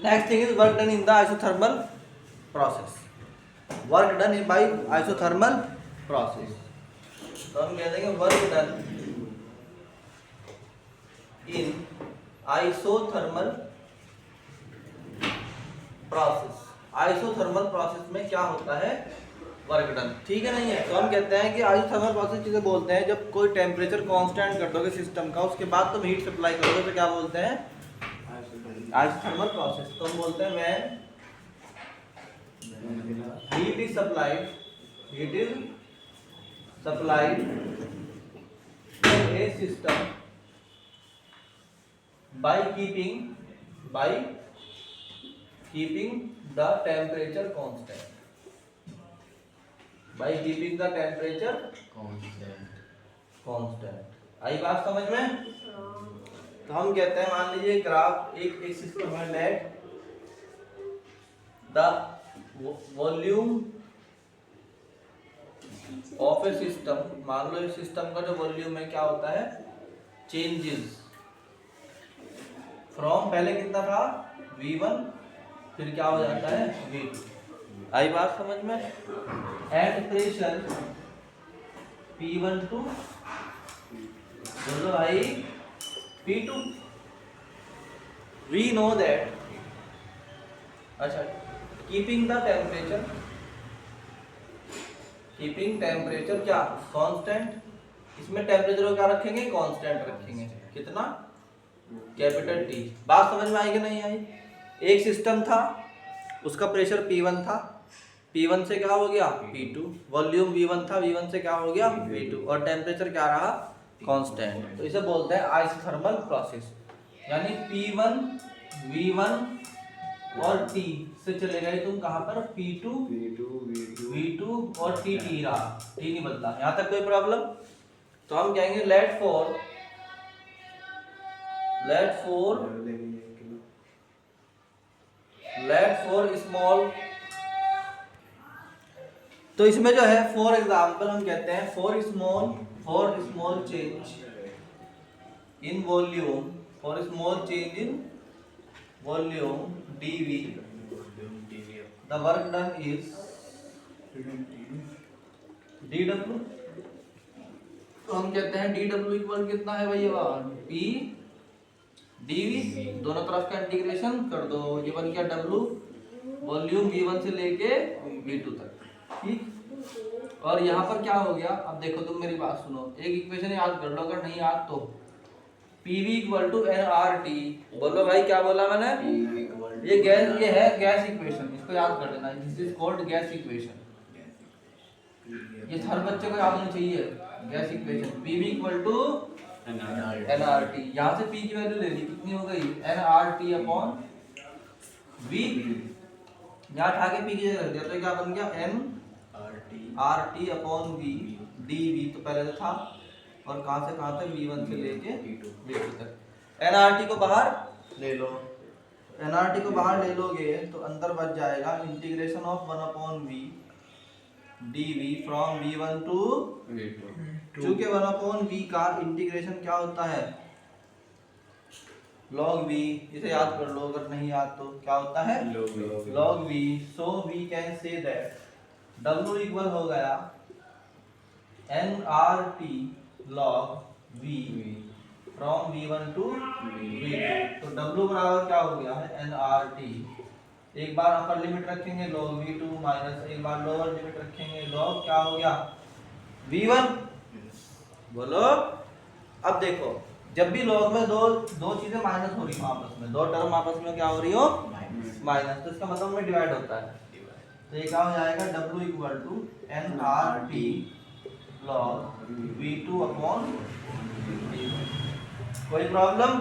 Next thing is work done in the isothermal process, work done in by isothermal process. तो हम कह देंगे work done in isothermal process. Isothermal process में क्या होता है, वर्क डन, ठीक है नहीं है। तो हम कहते हैं कि आइसोथर्मल प्रोसेस किसे बोलते हैं, जब कोई टेम्परेचर कांस्टेंट कर दोगे सिस्टम का, उसके बाद तुम हीट सप्लाई करोगे तो क्या बोलते हैं, आइसोथर्मल प्रोसेस। तो हम बोलते हैं when heat is supplied, heat is supplied in a system by keeping the temperature constant, by keeping the temperature constant। आई बात समझ में। तो हम कहते हैं, मान लीजिए ग्राफ एक सिस्टम है, let the volume of A system, मान लो इस सिस्टम का जो वॉल्यूम है क्या होता है, चेंजेस फ्रॉम, पहले कितना था V1, फिर क्या हो जाता है V2। आई बात समझ में। एट प्रेशर P1 टू बोलो भाई P2, वी नो दैट, अच्छा, keeping the temperature, keeping temperature क्या कांस्टेंट, इसमें टेम्परेचर को क्या रखेंगे, कांस्टेंट रखेंगे, कितना, कैपिटल T। बात समझ में आई कि नहीं आई। एक सिस्टम था, उसका प्रेशर P1 था, P1 से क्या हो गया P2, वॉल्यूम V1 था, V1 से क्या हो गया V2, और टेम्परेचर क्या रहा कांस्टेंट। तो इसे बोलते हैं आइसोथर्मल प्रोसेस। यानी P1 V1 और T से चले गए तुम कहां पर, P2 V2 और T रहा, T नहीं बदला। यहां तक कोई प्रॉब्लम। तो हम कहेंगे लेट फॉर स्मॉल, तो इसमें जो है फॉर एग्जांपल हम कहते हैं for small change in volume, for small change in volume dV, the work done is dW। तो हम कहते हैं dW इक्वल कितना है भैया, P dV, दोनों तरफ का इंटीग्रेशन कर दो, ये बन गया W, वॉल्यूम V1 से लेके V2 तक, ठीक। और यहाँ पर क्या हो गया, अब देखो तुम मेरी बात सुनो, एक इक्वेशन याद कर लो, अगर नहीं याद तो PV इक्वल टू nRT। बोलो भाई क्या बोला मैंने, ये है गैस इक्वेशन, इसको याद कर लेना, this is called gas equation. ये हर बच्चे को याद होना चाहिए, gas equation PV equal to nRT। यहाँ से P की वैल्यू ले ली, कितनी हो गई nRT अपॉन V, यहाँ उठा के P की जगह रख दिया, तो क्या बन गया nRT अपॉन V dV, तो पहले तो था, और कहां से कहां तक V1 से लेके V2 तक। nRT को बाहर ले लो, nRT को बाहर ले लोगे तो अंदर बच जाएगा integration of 1 upon V dV from V1 to V2। चूंकि 1 अपॉन V का इंटीग्रेशन क्या होता है, log V, इसे याद कर लो, अगर नहीं याद तो क्या होता है log V। So we can say that W equal हो गया nRT log V from V1 to V2। तो W बराबर क्या हो गया है nRT, एक बार अपर लिमिट रखेंगे log V2 माइनस एक बार लोअर लिमिट रखेंगे log क्या हो गया V1। बोलो, अब देखो जब भी log में दो चीजें माइनस हो रही हो आपस में, दो टर्म आपस में क्या हो रही हो माइनस, तो इसका मतलब में डिवाइड होता है। तो ये क्या हो जाएगा W equal to nRT log V2 upon V1। कोई प्रॉब्लम,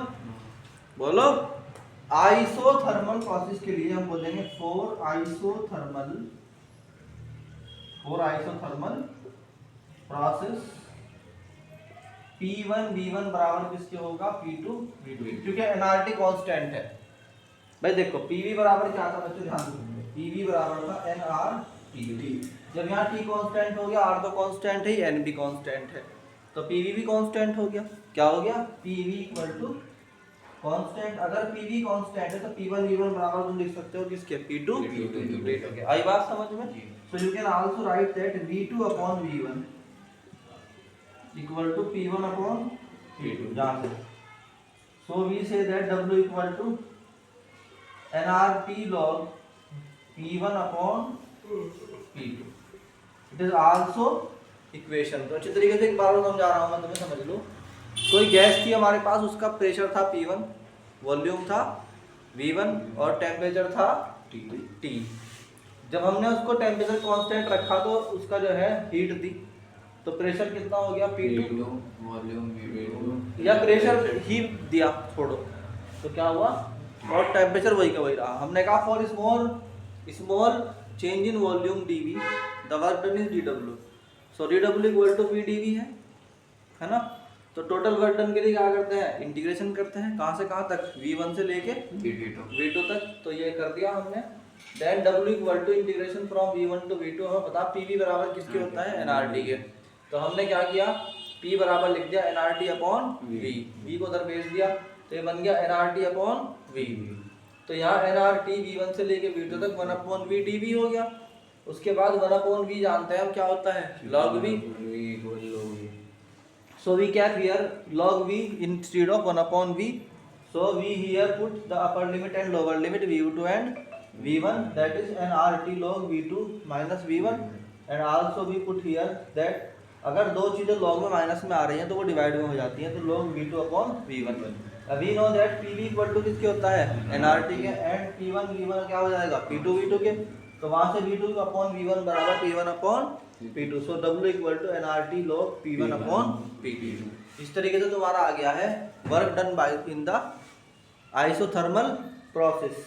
बोलो। आइसोथर्मल प्रोसेस के लिए हम बोलेंगे for isothermal process P1 V1 बराबर किसके होगा P2 V2, क्योंकि nRT कांस्टेंट है। भाई देखो PV बराबर क्या था बच्चों, ध्यान दो, PV बराबर था nRT। जब यहाँ T कांस्टेंट हो गया, R तो कांस्टेंट है, N भी कांस्टेंट है, तो PV भी कांस्टेंट हो गया। क्या हो गया, PV इक्वल टू कांस्टेंट, अगर पीवी कांस्टेंट है तो P1 V1 बराबर तुम लिख सकते हो किसके, P2 V2 के। आई बात समझ में? So you can also write that V2 upon V1 equal to P1 upon P2 जहां से। So we say that W equal to nRT log P1 upon P2। It is also equation. तो अच्छी तरीके से एक बार समझा रहा हूं मैं, तुम्हें समझ लो। कोई गैस थी हमारे पास, उसका प्रेशर था P1, वॉल्यूम था V1 और टेम्परेचर था T। जब हमने उसको टेम्परेचर कांस्टेंट रखा तो उसका जो है हीट थी, तो प्रेशर कितना हो गया P2, वॉल्यूम V2 या प्रेशर ही दिया छोड़ो तो क्या हुआ, और टेम्परेचर वही का वही रहा। हमने कहा for small change in volume dV the work done is dW। So dW equal to VdV है ना। तो टोटल वर्क डन के लिए क्या करते हैं, इंटीग्रेशन करते हैं, कहाँ से कहाँ तक, V1 से लेके V2 तक। तो ये कर दिया हमने। Then W equal to integration from V1 to V2। हमें पता PV बराबर किसके होता है, nRT के। तो हमने क्या किया, P बराबर लिख दिया nRT अपॉन V को उधर भेज दिया, तो ये बन गया nRT अपॉन V। तो यहाँ nRT V1 से लेके V2 तक 1 अपॉन V dV हो गया। उसके बाद 1 अपॉन V जानते हैं हम क्या होता है, log V। So we kept here log V instead of 1 upon V. So we here put the upper limit and lower limit V2 and V1, that is nRT log V2 minus V1, and also we put here that अगर दो चीज़ें log में minus में आ रही हैं तो वो divide में हो जाती हैं, तो log V2 upon V1। We know that PV equal to किसके होता है, nRT के, एंड P1 V1 क्या हो जाएगा, P2 V2 के। तो वहाँ से V2 अपॉन V1 बराबर P1 upon P2। So W equal to nRT log P1 upon P2। इस तरीके से तुम्हारा आ गया है work done by in the isothermal process.